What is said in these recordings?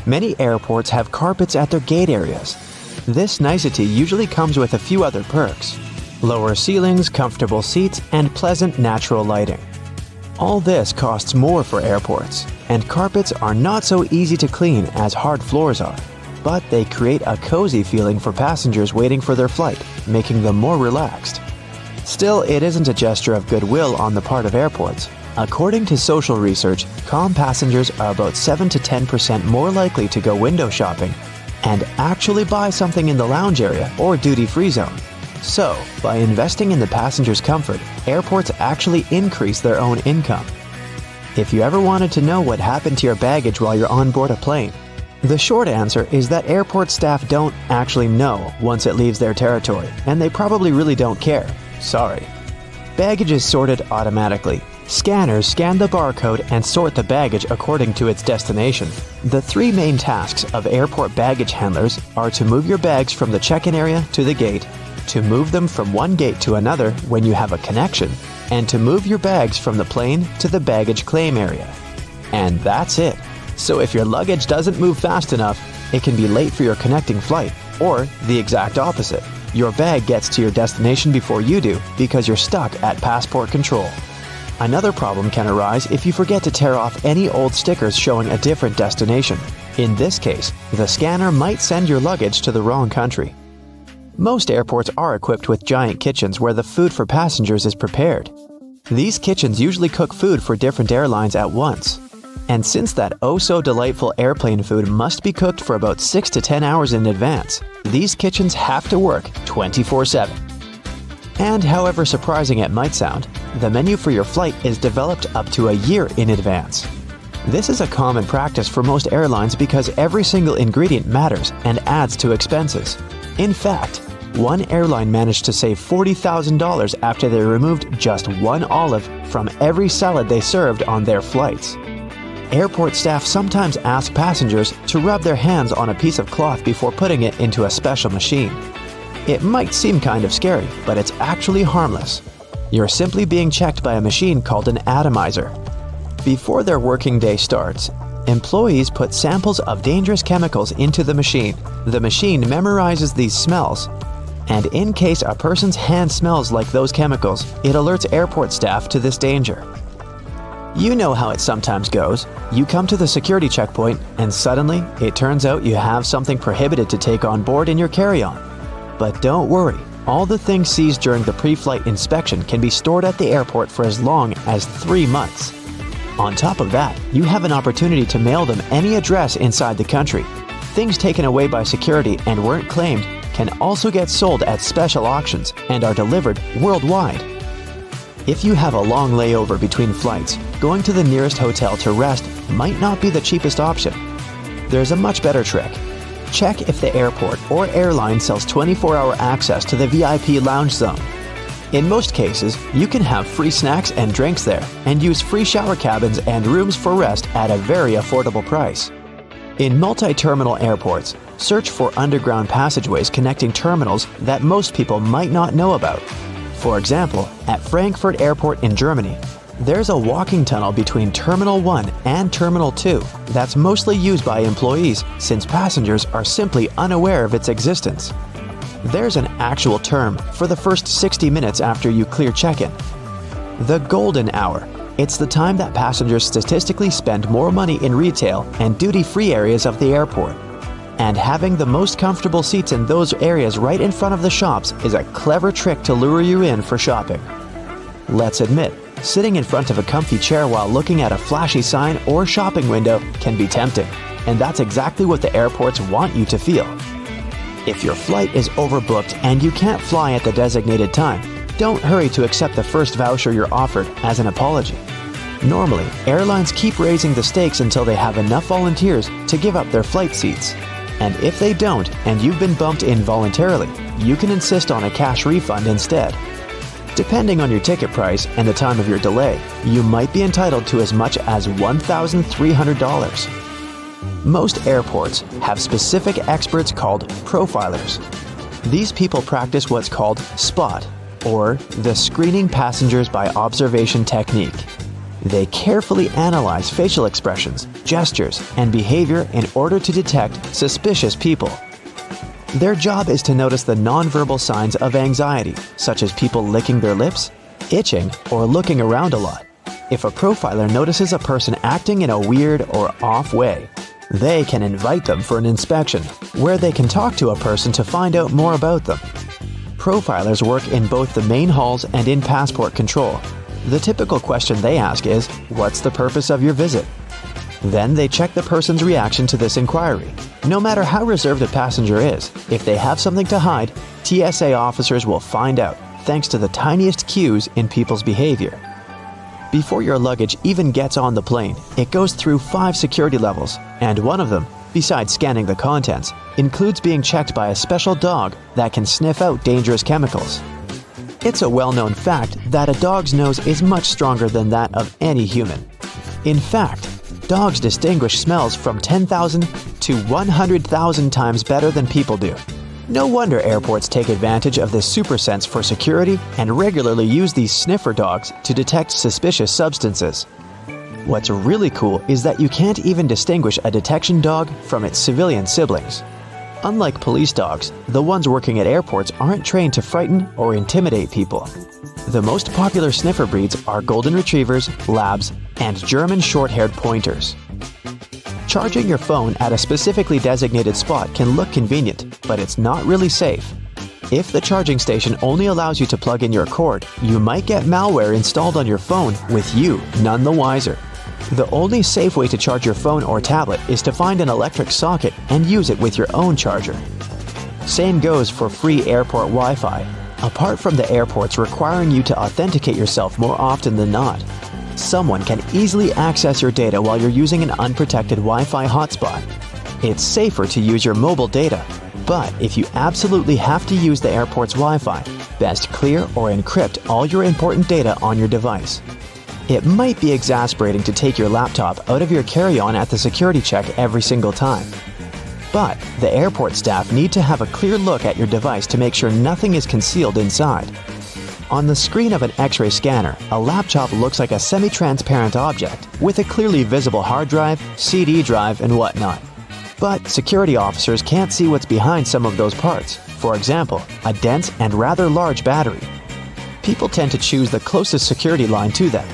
Many airports have carpets at their gate areas. This nicety usually comes with a few other perks: lower ceilings, comfortable seats, and pleasant natural lighting. All this costs more for airports, and carpets are not so easy to clean as hard floors are, but they create a cozy feeling for passengers waiting for their flight, making them more relaxed. Still, it isn't a gesture of goodwill on the part of airports. According to social research, calm passengers are about 7 to 10% more likely to go window shopping and actually buy something in the lounge area or duty-free zone. So, by investing in the passenger's comfort, airports actually increase their own income. If you ever wanted to know what happened to your baggage while you're on board a plane, the short answer is that airport staff don't actually know once it leaves their territory, and they probably really don't care. Sorry. Baggage is sorted automatically. Scanners scan the barcode and sort the baggage according to its destination. The three main tasks of airport baggage handlers are to move your bags from the check-in area to the gate, to move them from one gate to another when you have a connection, and to move your bags from the plane to the baggage claim area. And that's it. So if your luggage doesn't move fast enough, it can be late for your connecting flight, or the exact opposite. Your bag gets to your destination before you do because you're stuck at passport control. Another problem can arise if you forget to tear off any old stickers showing a different destination. In this case, the scanner might send your luggage to the wrong country. Most airports are equipped with giant kitchens where the food for passengers is prepared. These kitchens usually cook food for different airlines at once. And since that oh-so-delightful airplane food must be cooked for about 6 to 10 hours in advance, these kitchens have to work 24/7. And however surprising it might sound, the menu for your flight is developed up to a year in advance. This is a common practice for most airlines because every single ingredient matters and adds to expenses. In fact, one airline managed to save $40,000 after they removed just one olive from every salad they served on their flights. Airport staff sometimes ask passengers to rub their hands on a piece of cloth before putting it into a special machine. It might seem kind of scary, but it's actually harmless. You're simply being checked by a machine called an atomizer. Before their working day starts, employees put samples of dangerous chemicals into the machine. The machine memorizes these smells, and in case a person's hand smells like those chemicals, it alerts airport staff to this danger. You know how it sometimes goes. You come to the security checkpoint, and suddenly, it turns out you have something prohibited to take on board in your carry-on. But don't worry, all the things seized during the pre-flight inspection can be stored at the airport for as long as 3 months. On top of that, you have an opportunity to mail them any address inside the country. Things taken away by security and weren't claimed can also get sold at special auctions and are delivered worldwide. If you have a long layover between flights, going to the nearest hotel to rest might not be the cheapest option. There's a much better trick. Check if the airport or airline sells 24-hour access to the VIP lounge zone. In most cases, you can have free snacks and drinks there and use free shower cabins and rooms for rest at a very affordable price. In multi-terminal airports, search for underground passageways connecting terminals that most people might not know about. For example, at Frankfurt Airport in Germany, there's a walking tunnel between Terminal 1 and Terminal 2 that's mostly used by employees since passengers are simply unaware of its existence. There's an actual term for the first 60 minutes after you clear check-in. The golden hour. It's the time that passengers statistically spend more money in retail and duty-free areas of the airport. And having the most comfortable seats in those areas right in front of the shops is a clever trick to lure you in for shopping. Let's admit, sitting in front of a comfy chair while looking at a flashy sign or shopping window can be tempting, and that's exactly what the airports want you to feel. If your flight is overbooked and you can't fly at the designated time, don't hurry to accept the first voucher you're offered as an apology. Normally, airlines keep raising the stakes until they have enough volunteers to give up their flight seats. And if they don't and you've been bumped in voluntarily, you can insist on a cash refund instead. Depending on your ticket price and the time of your delay, you might be entitled to as much as $1,300. Most airports have specific experts called profilers. These people practice what's called SPOT, or the screening passengers by observation technique. They carefully analyze facial expressions, gestures, and behavior in order to detect suspicious people. Their job is to notice the nonverbal signs of anxiety, such as people licking their lips, itching, or looking around a lot. If a profiler notices a person acting in a weird or off way, they can invite them for an inspection, where they can talk to a person to find out more about them. Profilers work in both the main halls and in passport control. The typical question they ask is, "What's the purpose of your visit?" Then they check the person's reaction to this inquiry. No matter how reserved a passenger is, if they have something to hide, TSA officers will find out, thanks to the tiniest cues in people's behavior. Before your luggage even gets on the plane, it goes through 5 security levels, and one of them, besides scanning the contents, includes being checked by a special dog that can sniff out dangerous chemicals. It's a well-known fact that a dog's nose is much stronger than that of any human. In fact, dogs distinguish smells from 10,000 to 100,000 times better than people do. No wonder airports take advantage of this super sense for security and regularly use these sniffer dogs to detect suspicious substances. What's really cool is that you can't even distinguish a detection dog from its civilian siblings. Unlike police dogs, the ones working at airports aren't trained to frighten or intimidate people. The most popular sniffer breeds are Golden Retrievers, Labs, and German short-haired pointers. Charging your phone at a specifically designated spot can look convenient, but it's not really safe. If the charging station only allows you to plug in your cord, you might get malware installed on your phone with you none the wiser. The only safe way to charge your phone or tablet is to find an electric socket and use it with your own charger. Same goes for free airport Wi-Fi, apart from the airports requiring you to authenticate yourself more often than not. Someone can easily access your data while you're using an unprotected Wi-Fi hotspot. It's safer to use your mobile data, but if you absolutely have to use the airport's Wi-Fi, best clear or encrypt all your important data on your device. It might be exasperating to take your laptop out of your carry-on at the security check every single time. But the airport staff need to have a clear look at your device to make sure nothing is concealed inside. On the screen of an X-ray scanner, a laptop looks like a semi-transparent object with a clearly visible hard drive, CD drive, and whatnot. But security officers can't see what's behind some of those parts. For example, a dense and rather large battery. People tend to choose the closest security line to them.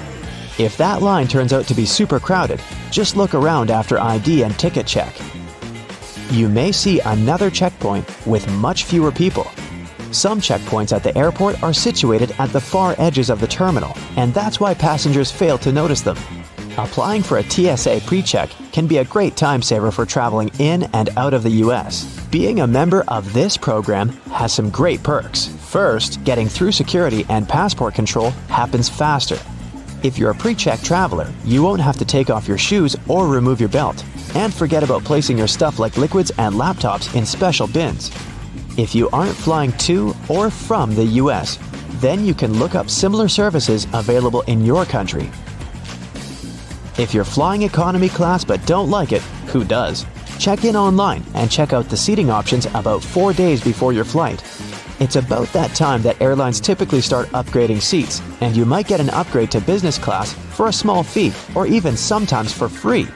If that line turns out to be super crowded, just look around after ID and ticket check. You may see another checkpoint with much fewer people. Some checkpoints at the airport are situated at the far edges of the terminal, and that's why passengers fail to notice them. Applying for a TSA pre-check can be a great time saver for traveling in and out of the US. Being a member of this program has some great perks. First, getting through security and passport control happens faster. If you're a pre-check traveler, you won't have to take off your shoes or remove your belt, and forget about placing your stuff like liquids and laptops in special bins. If you aren't flying to or from the US, then you can look up similar services available in your country. If you're flying economy class but don't like it, who does? Check in online and check out the seating options about 4 days before your flight. It's about that time that airlines typically start upgrading seats, and you might get an upgrade to business class for a small fee or even sometimes for free.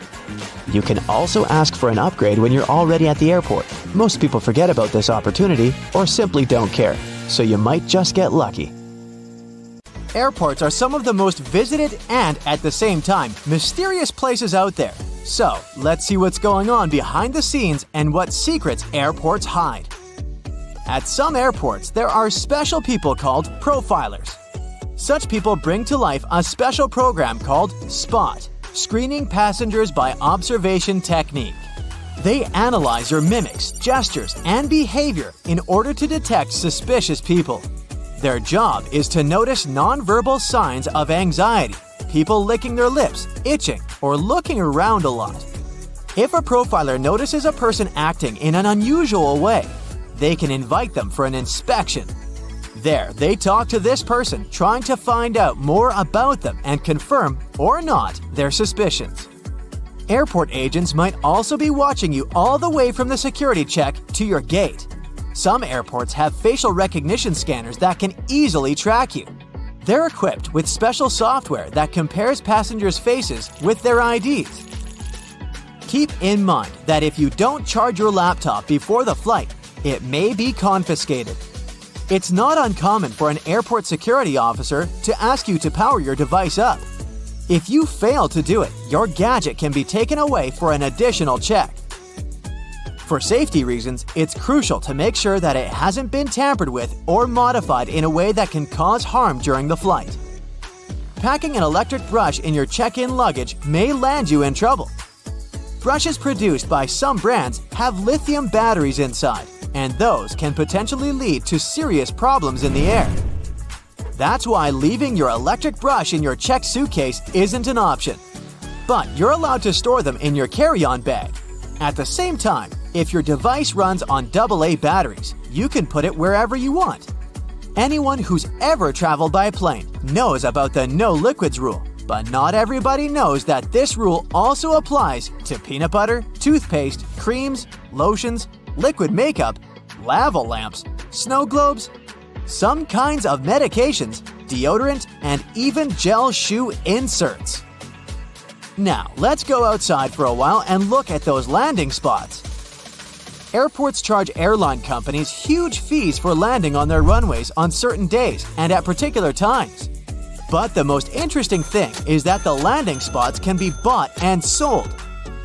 You can also ask for an upgrade when you're already at the airport. Most people forget about this opportunity or simply don't care, so you might just get lucky. Airports are some of the most visited and, at the same time, mysterious places out there. So, let's see what's going on behind the scenes and what secrets airports hide. At some airports, there are special people called profilers. Such people bring to life a special program called SPOT, Screening Passengers by Observation Technique. They analyze your mimics, gestures, and behavior in order to detect suspicious people. Their job is to notice nonverbal signs of anxiety, people licking their lips, itching, or looking around a lot. If a profiler notices a person acting in an unusual way, they can invite them for an inspection. There, they talk to this person, trying to find out more about them and confirm, or not, their suspicions. Airport agents might also be watching you all the way from the security check to your gate. Some airports have facial recognition scanners that can easily track you. They're equipped with special software that compares passengers' faces with their IDs. Keep in mind that if you don't charge your laptop before the flight, it may be confiscated. It's not uncommon for an airport security officer to ask you to power your device up. If you fail to do it, your gadget can be taken away for an additional check. For safety reasons, it's crucial to make sure that it hasn't been tampered with or modified in a way that can cause harm during the flight. Packing an electric brush in your check-in luggage may land you in trouble. Brushes produced by some brands have lithium batteries inside, and those can potentially lead to serious problems in the air. That's why leaving your electric brush in your checked suitcase isn't an option. But you're allowed to store them in your carry-on bag. At the same time, if your device runs on AA batteries, you can put it wherever you want. Anyone who's ever traveled by plane knows about the no liquids rule, but not everybody knows that this rule also applies to peanut butter, toothpaste, creams, lotions, liquid makeup, lava lamps, snow globes, some kinds of medications, deodorant, and even gel shoe inserts. Now, let's go outside for a while and look at those landing spots. Airports charge airline companies huge fees for landing on their runways on certain days and at particular times. But the most interesting thing is that the landing spots can be bought and sold.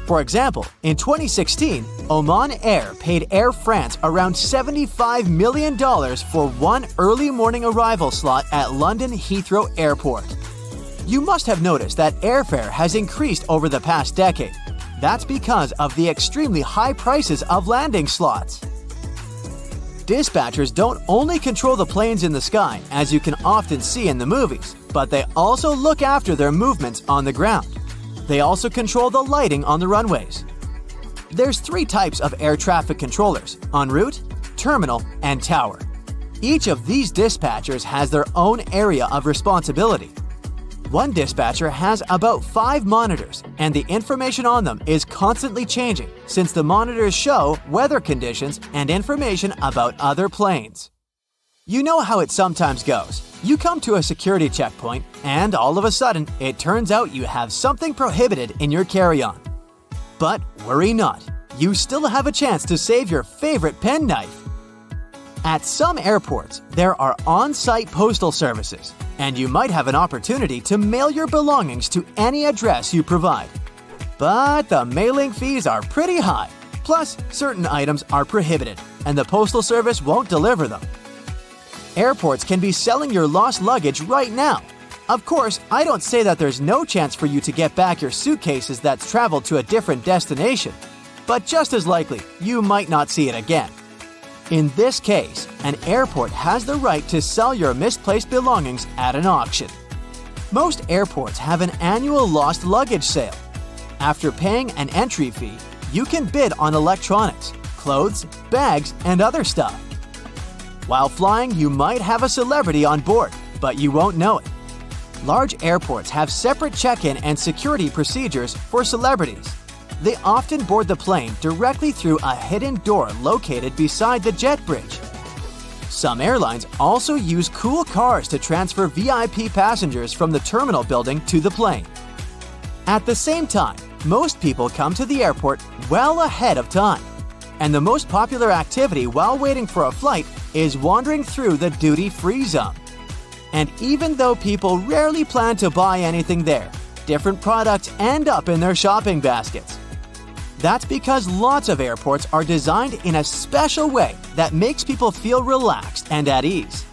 For example, in 2016, Oman Air paid Air France around $75 million for one early morning arrival slot at London Heathrow Airport. You must have noticed that airfare has increased over the past decade. That's because of the extremely high prices of landing slots. Dispatchers don't only control the planes in the sky, as you can often see in the movies, but they also look after their movements on the ground. They also control the lighting on the runways. There's 3 types of air traffic controllers: en route, terminal, and tower. Each of these dispatchers has their own area of responsibility. One dispatcher has about 5 monitors, and the information on them is constantly changing since the monitors show weather conditions and information about other planes. You know how it sometimes goes. You come to a security checkpoint, and all of a sudden, it turns out you have something prohibited in your carry-on. But worry not, you still have a chance to save your favorite penknife. At some airports, there are on-site postal services, and you might have an opportunity to mail your belongings to any address you provide. But the mailing fees are pretty high, plus certain items are prohibited, and the postal service won't deliver them. Airports can be selling your lost luggage right now. Of course, I don't say that there's no chance for you to get back your suitcases that's traveled to a different destination, but just as likely, you might not see it again. In this case, an airport has the right to sell your misplaced belongings at an auction. Most airports have an annual lost luggage sale. After paying an entry fee, you can bid on electronics, clothes, bags, and other stuff. While flying, you might have a celebrity on board, but you won't know it. Large airports have separate check-in and security procedures for celebrities. They often board the plane directly through a hidden door located beside the jet bridge. Some airlines also use cool cars to transfer VIP passengers from the terminal building to the plane. At the same time, most people come to the airport well ahead of time. And the most popular activity while waiting for a flight is wandering through the duty-free zone. And even though people rarely plan to buy anything there, different products end up in their shopping baskets. That's because lots of airports are designed in a special way that makes people feel relaxed and at ease.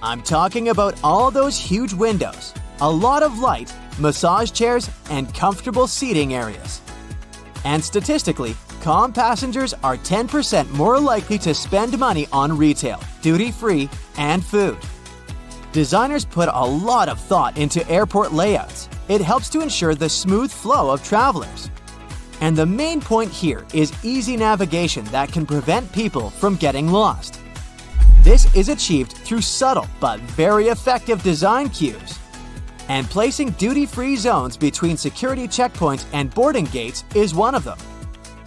I'm talking about all those huge windows, a lot of light, massage chairs, and comfortable seating areas. And statistically, calm passengers are 10% more likely to spend money on retail, duty-free, and food. Designers put a lot of thought into airport layouts. It helps to ensure the smooth flow of travelers. And the main point here is easy navigation that can prevent people from getting lost. This is achieved through subtle but very effective design cues. And placing duty-free zones between security checkpoints and boarding gates is one of them.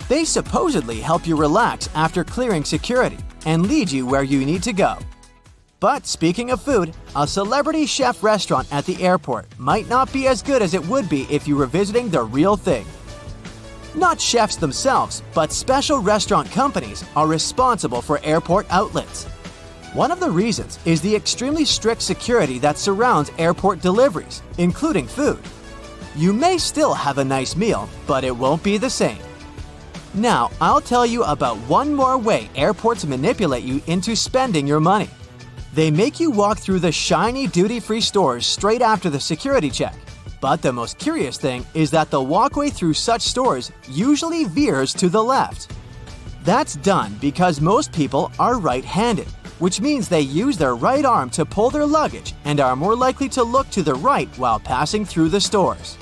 They supposedly help you relax after clearing security and lead you where you need to go. But speaking of food, a celebrity chef restaurant at the airport might not be as good as it would be if you were visiting the real thing. Not chefs themselves, but special restaurant companies are responsible for airport outlets. One of the reasons is the extremely strict security that surrounds airport deliveries, including food. You may still have a nice meal, but it won't be the same. Now, I'll tell you about one more way airports manipulate you into spending your money. They make you walk through the shiny duty-free stores straight after the security check. But the most curious thing is that the walkway through such stores usually veers to the left. That's done because most people are right-handed, which means they use their right arm to pull their luggage and are more likely to look to the right while passing through the stores.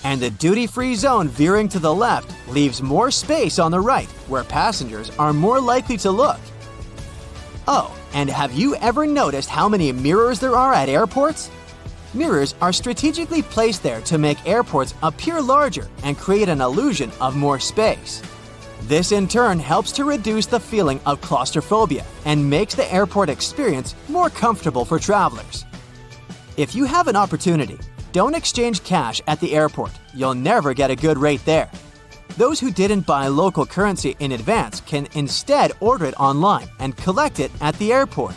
And the duty-free zone veering to the left leaves more space on the right, where passengers are more likely to look. Oh, and have you ever noticed how many mirrors there are at airports? Mirrors are strategically placed there to make airports appear larger and create an illusion of more space. This in turn helps to reduce the feeling of claustrophobia and makes the airport experience more comfortable for travelers. If you have an opportunity, don't exchange cash at the airport. You'll never get a good rate there. Those who didn't buy local currency in advance can instead order it online and collect it at the airport.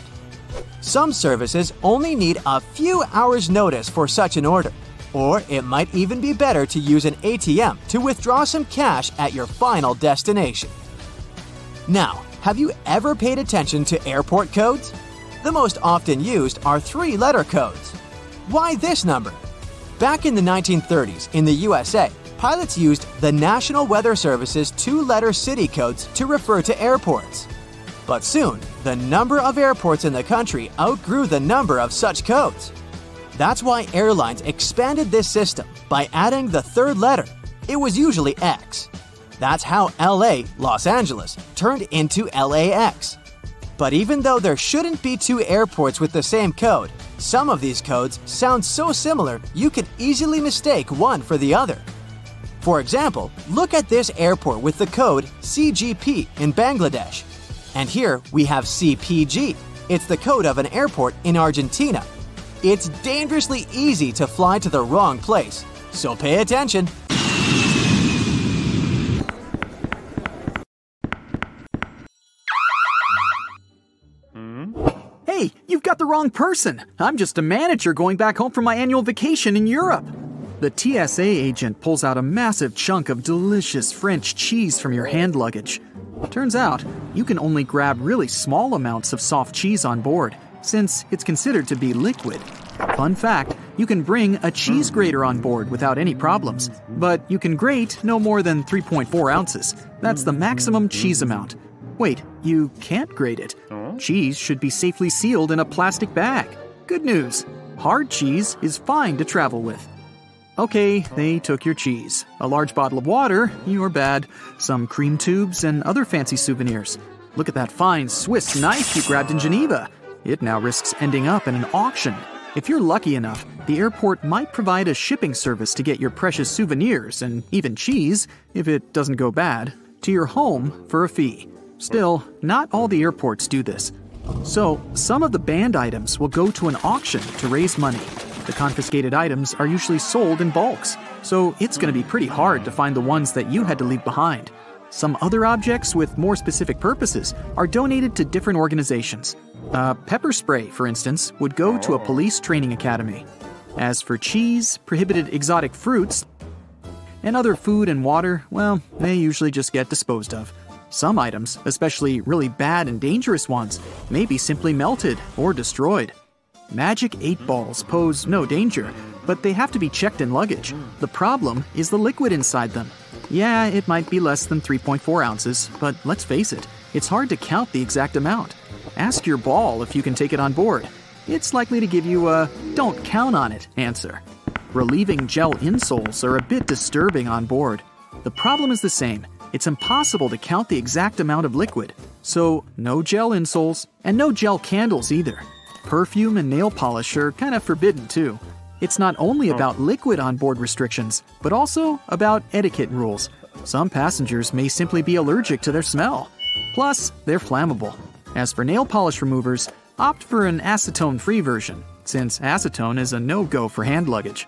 Some services only need a few hours' notice for such an order, or it might even be better to use an ATM to withdraw some cash at your final destination. Now, have you ever paid attention to airport codes? The most often used are 3-letter codes. Why this number? Back in the 1930s in the USA, pilots used the National Weather Service's 2-letter city codes to refer to airports. But soon, the number of airports in the country outgrew the number of such codes. That's why airlines expanded this system by adding the 3rd letter. It was usually X. That's how LA, Los Angeles, turned into LAX. But even though there shouldn't be 2 airports with the same code, some of these codes sound so similar you could easily mistake one for the other. For example, look at this airport with the code CGP in Bangladesh. And here we have CPG. It's the code of an airport in Argentina. It's dangerously easy to fly to the wrong place, so pay attention. Hey, you've got the wrong person. I'm just a manager going back home from my annual vacation in Europe. The TSA agent pulls out a massive chunk of delicious French cheese from your hand luggage. Turns out, you can only grab really small amounts of soft cheese on board, since it's considered to be liquid. Fun fact, you can bring a cheese grater on board without any problems, but you can grate no more than 3.4 ounces. That's the maximum cheese amount. Wait, you can't grate it. Cheese should be safely sealed in a plastic bag. Good news, hard cheese is fine to travel with. Okay, they took your cheese. A large bottle of water, you're bad. Some cream tubes and other fancy souvenirs. Look at that fine Swiss knife you grabbed in Geneva. It now risks ending up in an auction. If you're lucky enough, the airport might provide a shipping service to get your precious souvenirs and even cheese, if it doesn't go bad, to your home for a fee. Still, not all the airports do this. So, some of the banned items will go to an auction to raise money. The confiscated items are usually sold in bulks, so it's going to be pretty hard to find the ones that you had to leave behind. Some other objects with more specific purposes are donated to different organizations. Pepper spray, for instance, would go to a police training academy. As for cheese, prohibited exotic fruits, and other food and water, well, they usually just get disposed of. Some items, especially really bad and dangerous ones, may be simply melted or destroyed. Magic 8 balls pose no danger, but they have to be checked in luggage. The problem is the liquid inside them. Yeah, it might be less than 3.4 ounces, but let's face it, it's hard to count the exact amount. Ask your ball if you can take it on board. It's likely to give you a "don't count on it" answer. Relieving gel insoles are a bit disturbing on board. The problem is the same. It's impossible to count the exact amount of liquid. So, no gel insoles, and no gel candles either. Perfume and nail polish are kind of forbidden too. It's not only about liquid onboard restrictions, but also about etiquette rules. Some passengers may simply be allergic to their smell. Plus, they're flammable. As for nail polish removers, opt for an acetone-free version, since acetone is a no-go for hand luggage.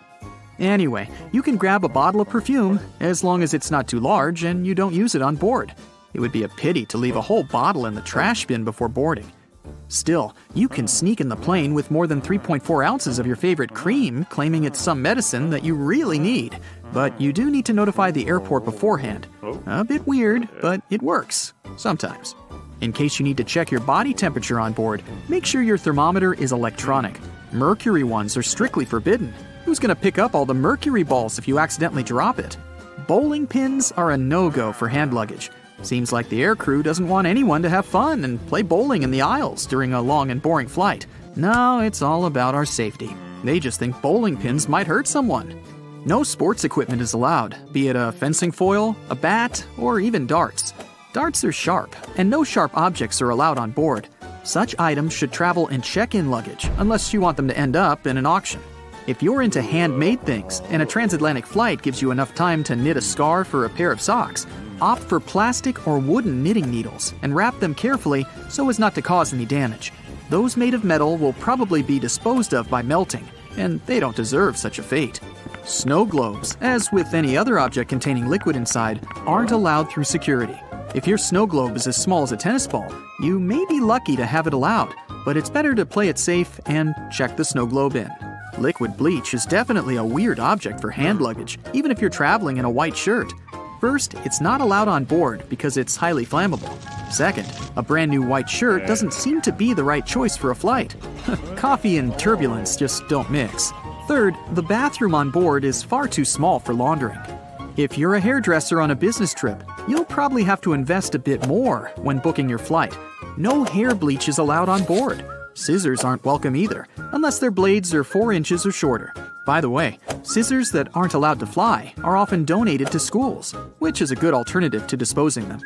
Anyway, you can grab a bottle of perfume as long as it's not too large and you don't use it on board. It would be a pity to leave a whole bottle in the trash bin before boarding. Still, you can sneak in the plane with more than 3.4 ounces of your favorite cream, claiming it's some medicine that you really need. But you do need to notify the airport beforehand. A bit weird, but it works. Sometimes. In case you need to check your body temperature on board, make sure your thermometer is electronic. Mercury ones are strictly forbidden. Who's going to pick up all the mercury balls if you accidentally drop it? Bowling pins are a no-go for hand luggage. Seems like the aircrew doesn't want anyone to have fun and play bowling in the aisles during a long and boring flight. No, it's all about our safety. They just think bowling pins might hurt someone. No sports equipment is allowed, be it a fencing foil, a bat, or even darts. Darts are sharp, and no sharp objects are allowed on board. Such items should travel in check-in luggage, unless you want them to end up in an auction. If you're into handmade things, and a transatlantic flight gives you enough time to knit a scarf or a pair of socks, opt for plastic or wooden knitting needles and wrap them carefully so as not to cause any damage. Those made of metal will probably be disposed of by melting, and they don't deserve such a fate. Snow globes, as with any other object containing liquid inside, aren't allowed through security. If your snow globe is as small as a tennis ball, you may be lucky to have it allowed, but it's better to play it safe and check the snow globe in. Liquid bleach is definitely a weird object for hand luggage, even if you're traveling in a white shirt. First, it's not allowed on board because it's highly flammable. Second, a brand new white shirt doesn't seem to be the right choice for a flight. Coffee and turbulence just don't mix. Third, the bathroom on board is far too small for laundering. If you're a hairdresser on a business trip, you'll probably have to invest a bit more when booking your flight. No hair bleach is allowed on board. Scissors aren't welcome either, unless their blades are 4 inches or shorter. By the way, scissors that aren't allowed to fly are often donated to schools, which is a good alternative to disposing them.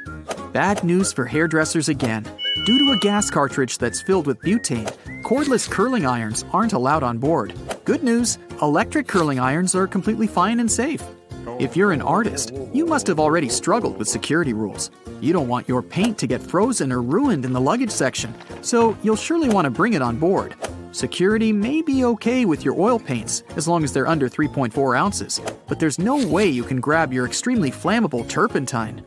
Bad news for hairdressers again. Due to a gas cartridge that's filled with butane, cordless curling irons aren't allowed on board. Good news, electric curling irons are completely fine and safe. If you're an artist, you must have already struggled with security rules. You don't want your paint to get frozen or ruined in the luggage section, so you'll surely want to bring it on board. Security may be okay with your oil paints as long as they're under 3.4 ounces, but there's no way you can grab your extremely flammable turpentine.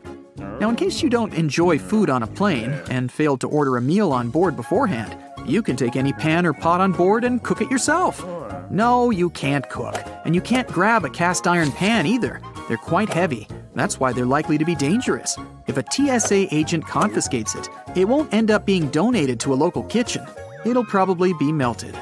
Now, in case you don't enjoy food on a plane and failed to order a meal on board beforehand, you can take any pan or pot on board and cook it yourself. No, you can't cook, and you can't grab a cast iron pan either. They're quite heavy. That's why they're likely to be dangerous. If a TSA agent confiscates it, it won't end up being donated to a local kitchen. It'll probably be melted.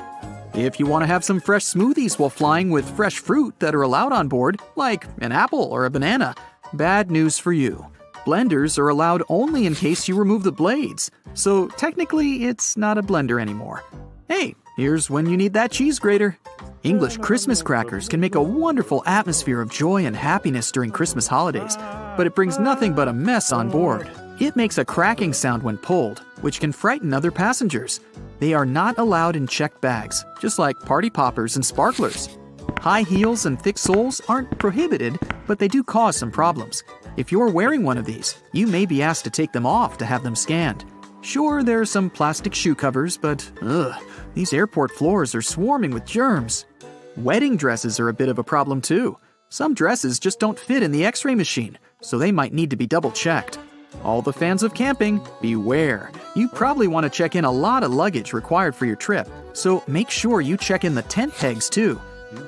If you want to have some fresh smoothies while flying with fresh fruit that are allowed on board, like an apple or a banana, bad news for you. Blenders are allowed only in case you remove the blades, so technically it's not a blender anymore. Hey, here's when you need that cheese grater. English Christmas crackers can make a wonderful atmosphere of joy and happiness during Christmas holidays, but it brings nothing but a mess on board. It makes a cracking sound when pulled, which can frighten other passengers. They are not allowed in checked bags, just like party poppers and sparklers. High heels and thick soles aren't prohibited, but they do cause some problems. If you're wearing one of these, you may be asked to take them off to have them scanned. Sure, there are some plastic shoe covers, but these airport floors are swarming with germs. Wedding dresses are a bit of a problem too. Some dresses just don't fit in the X-ray machine, so they might need to be double-checked. All the fans of camping, beware. You probably want to check in a lot of luggage required for your trip, so make sure you check in the tent pegs too.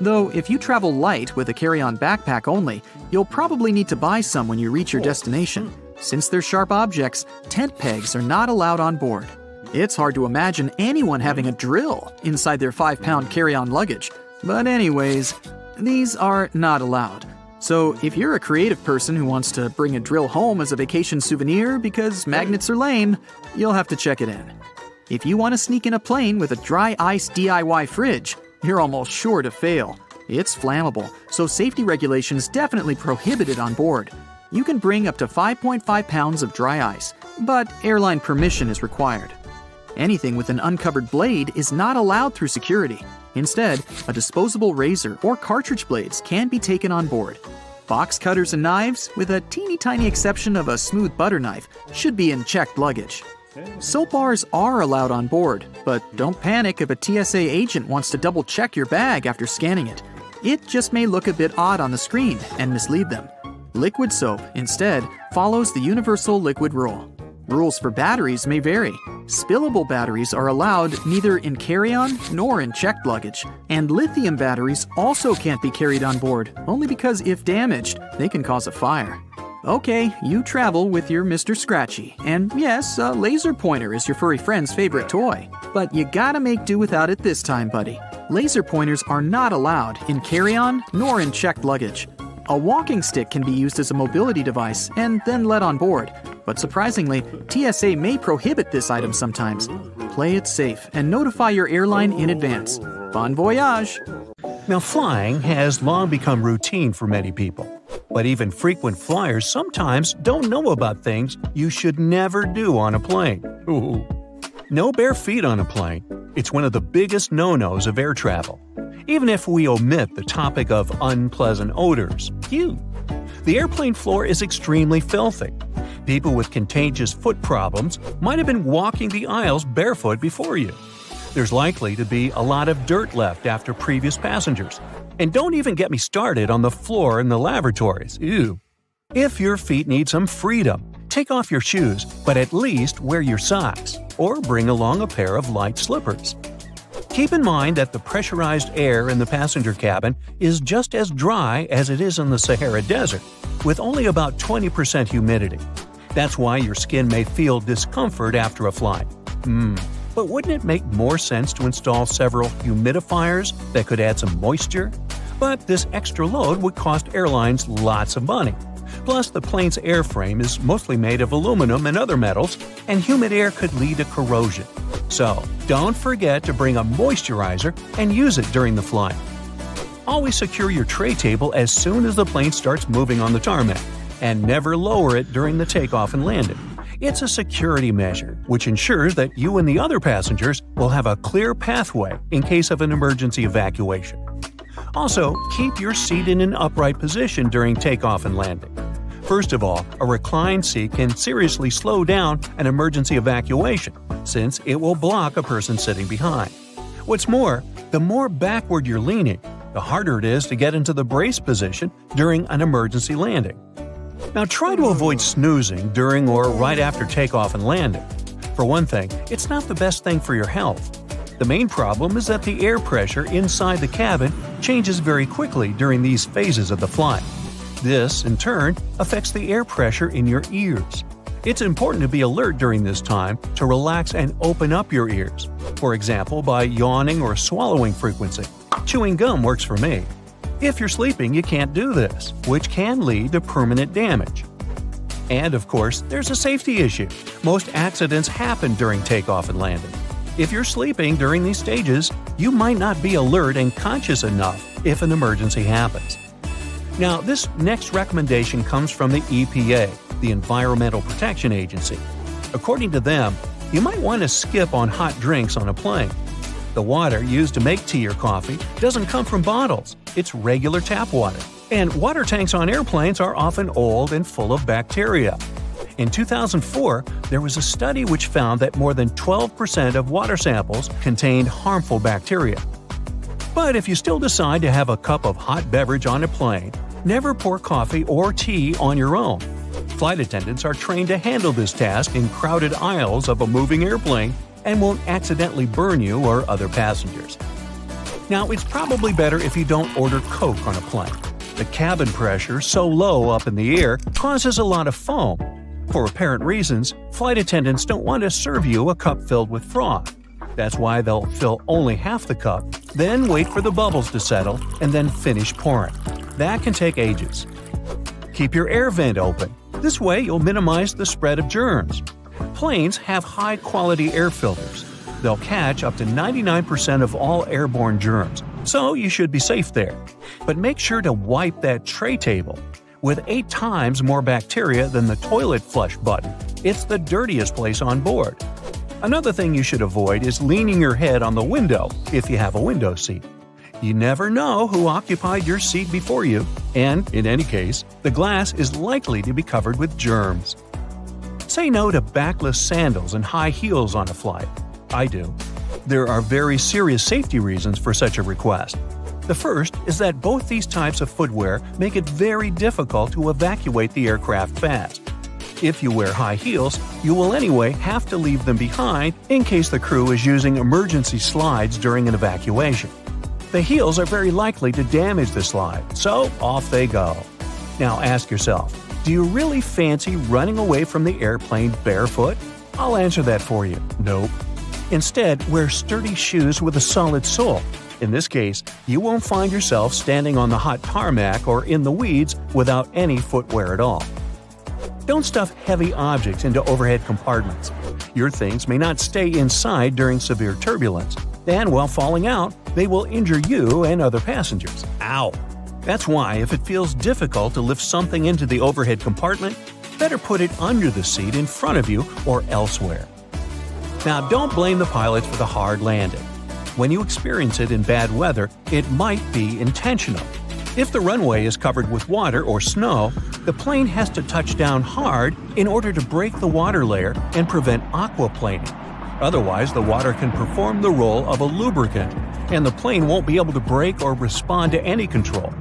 Though, if you travel light with a carry-on backpack only, you'll probably need to buy some when you reach your destination. Since they're sharp objects, tent pegs are not allowed on board. It's hard to imagine anyone having a drill inside their 5-pound carry-on luggage. But anyways, these are not allowed. So if you're a creative person who wants to bring a drill home as a vacation souvenir because magnets are lame, you'll have to check it in. If you want to sneak in a plane with a dry ice DIY fridge, you're almost sure to fail. It's flammable, so safety regulations definitely prohibit it on board. You can bring up to 5.5 pounds of dry ice, but airline permission is required. Anything with an uncovered blade is not allowed through security. Instead, a disposable razor or cartridge blades can be taken on board. Box cutters and knives, with a teeny tiny exception of a smooth butter knife, should be in checked luggage. Soap bars are allowed on board, but don't panic if a TSA agent wants to double-check your bag after scanning it. It just may look a bit odd on the screen and mislead them. Liquid soap, instead, follows the universal liquid rule. Rules for batteries may vary. Spillable batteries are allowed neither in carry-on nor in checked luggage. And lithium batteries also can't be carried on board, only because if damaged, they can cause a fire. Okay, you travel with your Mr. Scratchy, and yes, a laser pointer is your furry friend's favorite toy. But you gotta make do without it this time, buddy. Laser pointers are not allowed in carry-on nor in checked luggage. A walking stick can be used as a mobility device and then let on board. But surprisingly, TSA may prohibit this item sometimes. Play it safe and notify your airline in advance. Bon voyage! Now, flying has long become routine for many people. But even frequent flyers sometimes don't know about things you should never do on a plane. Ooh. No bare feet on a plane. It's one of the biggest no-nos of air travel. Even if we omit the topic of unpleasant odors. The airplane floor is extremely filthy. People with contagious foot problems might have been walking the aisles barefoot before you. There's likely to be a lot of dirt left after previous passengers. And don't even get me started on the floor in the lavatories. Ew. If your feet need some freedom, take off your shoes, but at least wear your socks, or bring along a pair of light slippers. Keep in mind that the pressurized air in the passenger cabin is just as dry as it is in the Sahara Desert, with only about 20% humidity. That's why your skin may feel discomfort after a flight. But wouldn't it make more sense to install several humidifiers that could add some moisture? But this extra load would cost airlines lots of money. Plus, the plane's airframe is mostly made of aluminum and other metals, and humid air could lead to corrosion. So, don't forget to bring a moisturizer and use it during the flight. Always secure your tray table as soon as the plane starts moving on the tarmac, and never lower it during the takeoff and landing. It's a security measure, which ensures that you and the other passengers will have a clear pathway in case of an emergency evacuation. Also, keep your seat in an upright position during takeoff and landing. First of all, a reclined seat can seriously slow down an emergency evacuation, since it will block a person sitting behind. What's more, the more backward you're leaning, the harder it is to get into the brace position during an emergency landing. Now try to avoid snoozing during or right after takeoff and landing. For one thing, it's not the best thing for your health. The main problem is that the air pressure inside the cabin changes very quickly during these phases of the flight. This, in turn, affects the air pressure in your ears. It's important to be alert during this time to relax and open up your ears, for example by yawning or swallowing frequency. Chewing gum works for me. If you're sleeping, you can't do this, which can lead to permanent damage. And of course, there's a safety issue. Most accidents happen during takeoff and landing. If you're sleeping during these stages, you might not be alert and conscious enough if an emergency happens. Now, this next recommendation comes from the EPA, the Environmental Protection Agency. According to them, you might want to skip on hot drinks on a plane. The water used to make tea or coffee doesn't come from bottles, it's regular tap water. And water tanks on airplanes are often old and full of bacteria. In 2004, there was a study which found that more than 12% of water samples contained harmful bacteria. But if you still decide to have a cup of hot beverage on a plane, never pour coffee or tea on your own. Flight attendants are trained to handle this task in crowded aisles of a moving airplane and won't accidentally burn you or other passengers. Now, it's probably better if you don't order Coke on a plane. The cabin pressure, so low up in the air, causes a lot of foam. For apparent reasons, flight attendants don't want to serve you a cup filled with froth. That's why they'll fill only half the cup, then wait for the bubbles to settle, and then finish pouring. That can take ages. Keep your air vent open. This way you'll minimize the spread of germs. Planes have high-quality air filters. They'll catch up to 99% of all airborne germs, so you should be safe there. But make sure to wipe that tray table. With 8 times more bacteria than the toilet flush button, it's the dirtiest place on board. Another thing you should avoid is leaning your head on the window if you have a window seat. You never know who occupied your seat before you, and, in any case, the glass is likely to be covered with germs. Say no to backless sandals and high heels on a flight. I do. There are very serious safety reasons for such a request. The first is that both these types of footwear make it very difficult to evacuate the aircraft fast. If you wear high heels, you will anyway have to leave them behind in case the crew is using emergency slides during an evacuation. The heels are very likely to damage the slide, so off they go. Now ask yourself, do you really fancy running away from the airplane barefoot? I'll answer that for you. Nope. Instead, wear sturdy shoes with a solid sole. In this case, you won't find yourself standing on the hot tarmac or in the weeds without any footwear at all. Don't stuff heavy objects into overhead compartments. Your things may not stay inside during severe turbulence, and while falling out, they will injure you and other passengers. Ow! That's why, if it feels difficult to lift something into the overhead compartment, better put it under the seat in front of you or elsewhere. Now, don't blame the pilots for the hard landing. When you experience it in bad weather, it might be intentional. If the runway is covered with water or snow, the plane has to touch down hard in order to break the water layer and prevent aquaplaning. Otherwise, the water can perform the role of a lubricant, and the plane won't be able to brake or respond to any control.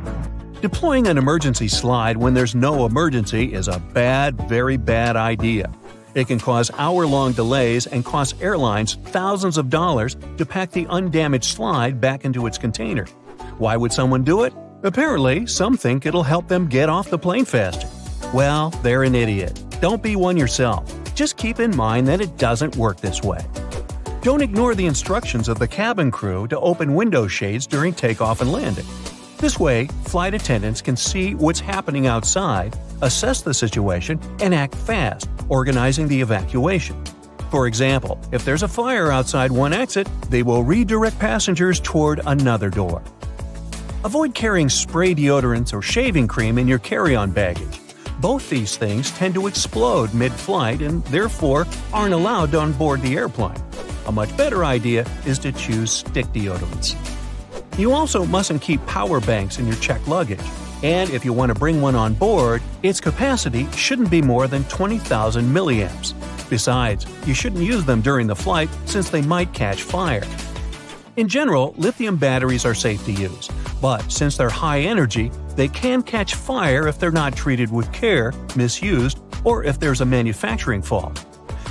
Deploying an emergency slide when there's no emergency is a very bad idea. It can cause hour-long delays and cost airlines thousands of dollars to pack the undamaged slide back into its container. Why would someone do it? Apparently, some think it'll help them get off the plane faster. Well, they're an idiot. Don't be one yourself. Just keep in mind that it doesn't work this way. Don't ignore the instructions of the cabin crew to open window shades during takeoff and landing. This way, flight attendants can see what's happening outside, assess the situation, and act fast, organizing the evacuation. For example, if there's a fire outside one exit, they will redirect passengers toward another door. Avoid carrying spray deodorants or shaving cream in your carry-on baggage. Both these things tend to explode mid-flight and therefore aren't allowed on board the airplane. A much better idea is to choose stick deodorants. You also mustn't keep power banks in your checked luggage, and if you want to bring one on board, its capacity shouldn't be more than 20,000 milliamps. Besides, you shouldn't use them during the flight since they might catch fire. In general, lithium batteries are safe to use, but since they're high energy, they can catch fire if they're not treated with care, misused, or if there's a manufacturing fault.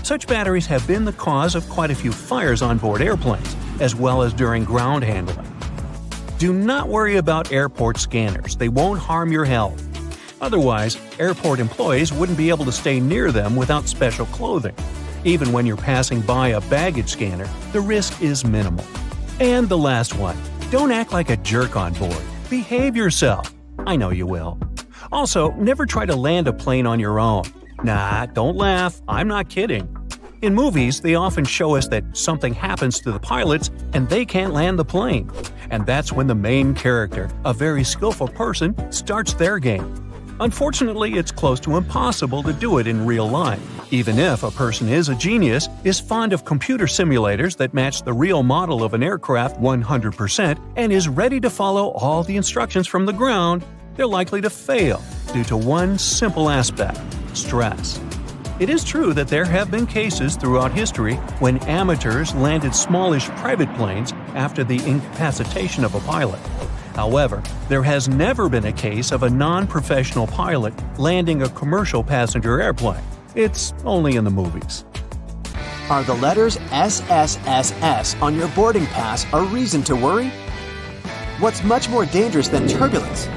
Such batteries have been the cause of quite a few fires on board airplanes, as well as during ground handling. Do not worry about airport scanners, they won't harm your health. Otherwise, airport employees wouldn't be able to stay near them without special clothing. Even when you're passing by a baggage scanner, the risk is minimal. And the last one, don't act like a jerk on board. Behave yourself. I know you will. Also, never try to land a plane on your own. Nah, don't laugh, I'm not kidding. In movies, they often show us that something happens to the pilots and they can't land the plane. And that's when the main character, a very skillful person, starts their game. Unfortunately, it's close to impossible to do it in real life, even if a person is a genius, is fond of computer simulators that match the real model of an aircraft 100%, and is ready to follow all the instructions from the ground. They're likely to fail due to one simple aspect: stress. It is true that there have been cases throughout history when amateurs landed smallish private planes after the incapacitation of a pilot. However, there has never been a case of a non-professional pilot landing a commercial passenger airplane. It's only in the movies. Are the letters SSSS on your boarding pass a reason to worry? What's much more dangerous than turbulence?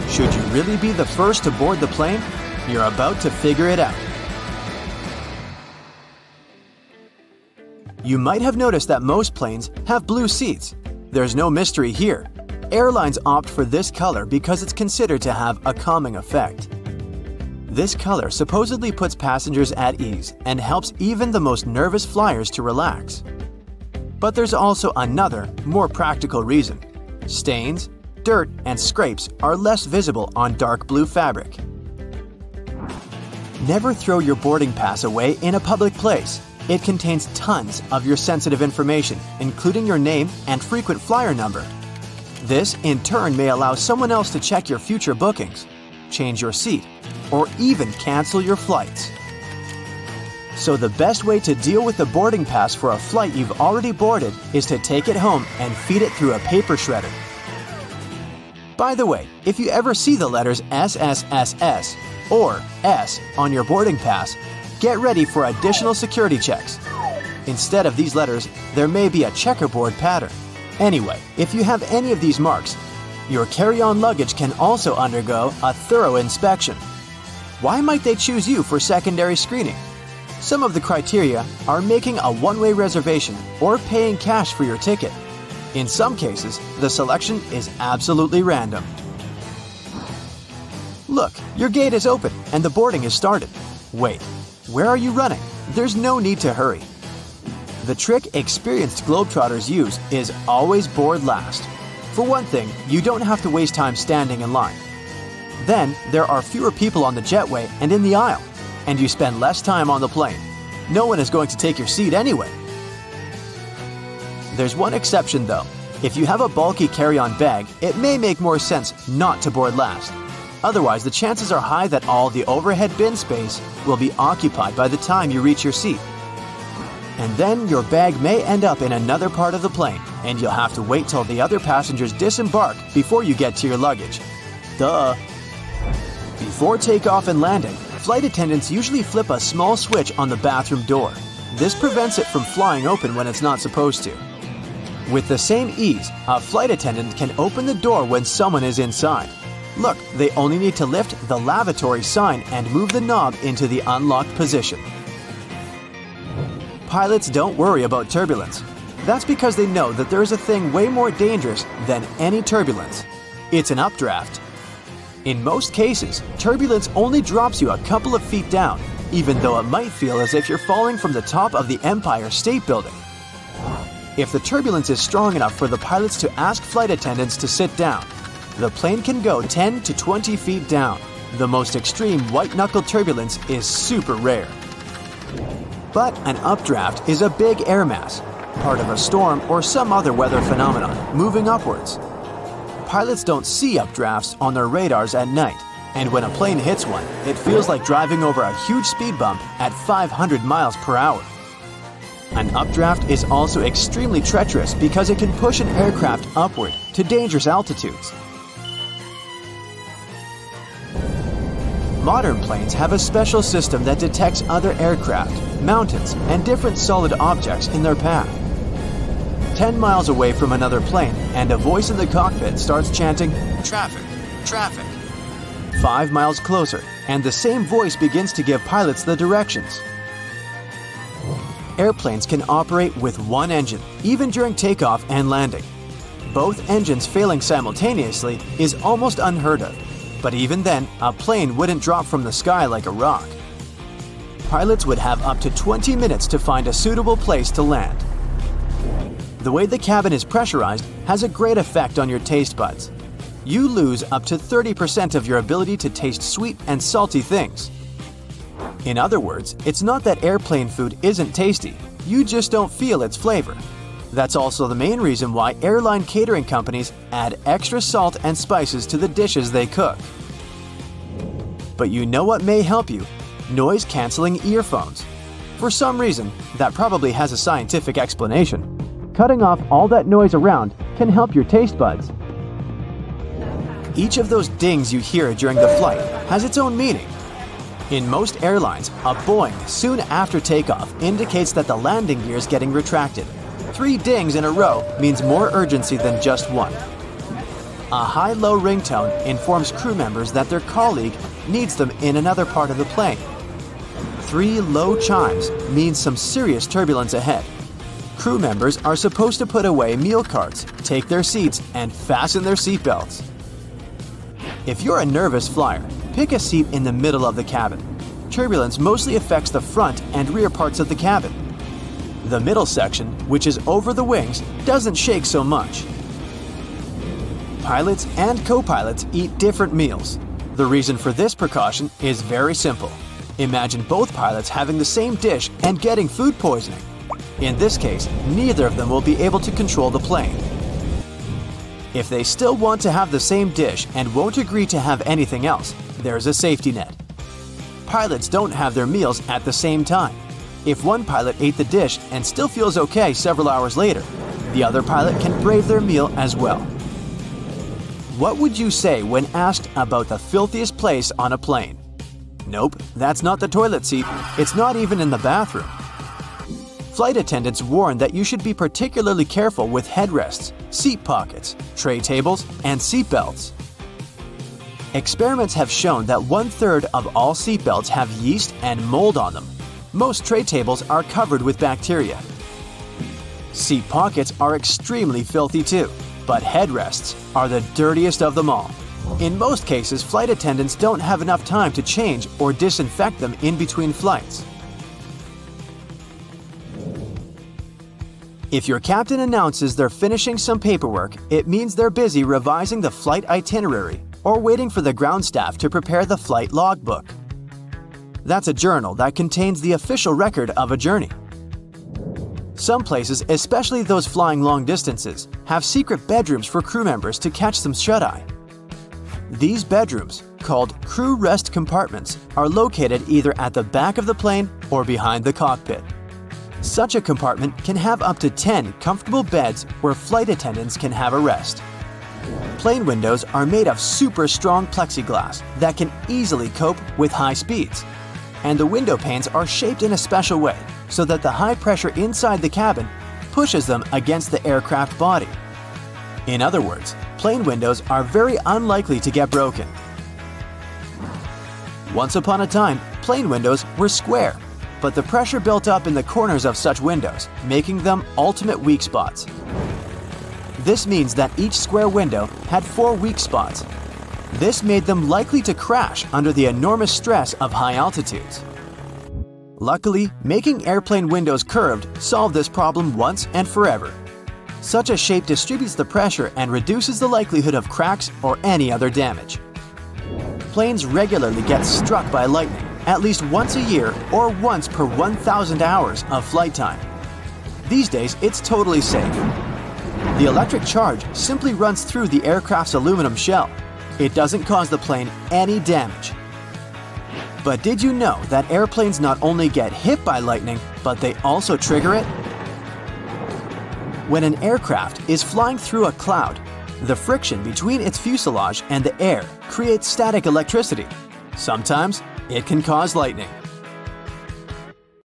Should you really be the first to board the plane? You're about to figure it out. You might have noticed that most planes have blue seats. There's no mystery here. Airlines opt for this color because it's considered to have a calming effect. This color supposedly puts passengers at ease and helps even the most nervous flyers to relax. But there's also another, more practical reason. Stains, dirt, and scrapes are less visible on dark blue fabric. Never throw your boarding pass away in a public place. It contains tons of your sensitive information, including your name and frequent flyer number. This, in turn, may allow someone else to check your future bookings, change your seat, or even cancel your flights. So the best way to deal with the boarding pass for a flight you've already boarded is to take it home and feed it through a paper shredder. By the way, if you ever see the letters SSSS or S on your boarding pass, get ready for additional security checks. Instead of these letters, there may be a checkerboard pattern. Anyway, if you have any of these marks, your carry-on luggage can also undergo a thorough inspection. Why might they choose you for secondary screening? Some of the criteria are making a one-way reservation or paying cash for your ticket. In some cases, the selection is absolutely random. Look, your gate is open and the boarding is started. Wait, where are you running? There's no need to hurry. The trick experienced Globetrotters use is always board last. For one thing, you don't have to waste time standing in line. Then, there are fewer people on the jetway and in the aisle, and you spend less time on the plane. No one is going to take your seat anyway. There's one exception though. If you have a bulky carry-on bag, it may make more sense not to board last. Otherwise, the chances are high that all the overhead bin space will be occupied by the time you reach your seat. And then your bag may end up in another part of the plane, and you'll have to wait till the other passengers disembark before you get to your luggage. Duh! Before takeoff and landing, flight attendants usually flip a small switch on the bathroom door. This prevents it from flying open when it's not supposed to. With the same ease, a flight attendant can open the door when someone is inside. Look, they only need to lift the lavatory sign and move the knob into the unlocked position. Pilots don't worry about turbulence. That's because they know that there is a thing way more dangerous than any turbulence. It's an updraft. In most cases, turbulence only drops you a couple of feet down, even though it might feel as if you're falling from the top of the Empire State Building. If the turbulence is strong enough for the pilots to ask flight attendants to sit down, the plane can go 10 to 20 feet down. The most extreme white-knuckle turbulence is super rare. But an updraft is a big air mass, part of a storm or some other weather phenomenon, moving upwards. Pilots don't see updrafts on their radars at night, and when a plane hits one, it feels like driving over a huge speed bump at 500 miles per hour. An updraft is also extremely treacherous because it can push an aircraft upward to dangerous altitudes. Modern planes have a special system that detects other aircraft, mountains, and different solid objects in their path. 10 miles away from another plane, and a voice in the cockpit starts chanting, "Traffic, traffic." 5 miles closer, and the same voice begins to give pilots the directions. Airplanes can operate with one engine, even during takeoff and landing. Both engines failing simultaneously is almost unheard of, but even then, a plane wouldn't drop from the sky like a rock. Pilots would have up to 20 minutes to find a suitable place to land. The way the cabin is pressurized has a great effect on your taste buds. You lose up to 30% of your ability to taste sweet and salty things. In other words, it's not that airplane food isn't tasty, you just don't feel its flavor. That's also the main reason why airline catering companies add extra salt and spices to the dishes they cook. But you know what may help you? Noise-canceling earphones. For some reason, that probably has a scientific explanation. Cutting off all that noise around can help your taste buds. Each of those dings you hear during the flight has its own meaning. In most airlines, a boing soon after takeoff indicates that the landing gear is getting retracted. 3 dings in a row means more urgency than just one. A high-low ringtone informs crew members that their colleague needs them in another part of the plane. 3 low chimes means some serious turbulence ahead. Crew members are supposed to put away meal carts, take their seats, and fasten their seatbelts. If you're a nervous flyer, pick a seat in the middle of the cabin. Turbulence mostly affects the front and rear parts of the cabin. The middle section, which is over the wings, doesn't shake so much. Pilots and co-pilots eat different meals. The reason for this precaution is very simple. Imagine both pilots having the same dish and getting food poisoning. In this case, neither of them will be able to control the plane. If they still want to have the same dish and won't agree to have anything else, there's a safety net. Pilots don't have their meals at the same time. If one pilot ate the dish and still feels okay several hours later, the other pilot can brave their meal as well. What would you say when asked about the filthiest place on a plane? Nope, that's not the toilet seat. It's not even in the bathroom. Flight attendants warn that you should be particularly careful with headrests, seat pockets, tray tables, and seat belts. Experiments have shown that 1/3 of all seat belts have yeast and mold on them. Most tray tables are covered with bacteria. Seat pockets are extremely filthy too, but headrests are the dirtiest of them all. In most cases, flight attendants don't have enough time to change or disinfect them in between flights. If your captain announces they're finishing some paperwork, it means they're busy revising the flight itinerary or waiting for the ground staff to prepare the flight logbook. That's a journal that contains the official record of a journey. Some places, especially those flying long distances, have secret bedrooms for crew members to catch some shut-eye. These bedrooms, called crew rest compartments, are located either at the back of the plane or behind the cockpit. Such a compartment can have up to 10 comfortable beds where flight attendants can have a rest. Plane windows are made of super strong plexiglass that can easily cope with high speeds. And the window panes are shaped in a special way so that the high pressure inside the cabin pushes them against the aircraft body. In other words, plane windows are very unlikely to get broken. Once upon a time, plane windows were square, but the pressure built up in the corners of such windows, making them ultimate weak spots. This means that each square window had 4 weak spots. This made them likely to crash under the enormous stress of high altitudes. Luckily, making airplane windows curved solved this problem once and forever. Such a shape distributes the pressure and reduces the likelihood of cracks or any other damage. Planes regularly get struck by lightning, at least once a year or once per 1,000 hours of flight time. These days, it's totally safe. The electric charge simply runs through the aircraft's aluminum shell. It doesn't cause the plane any damage. But did you know that airplanes not only get hit by lightning, but they also trigger it? When an aircraft is flying through a cloud, the friction between its fuselage and the air creates static electricity. Sometimes it can cause lightning.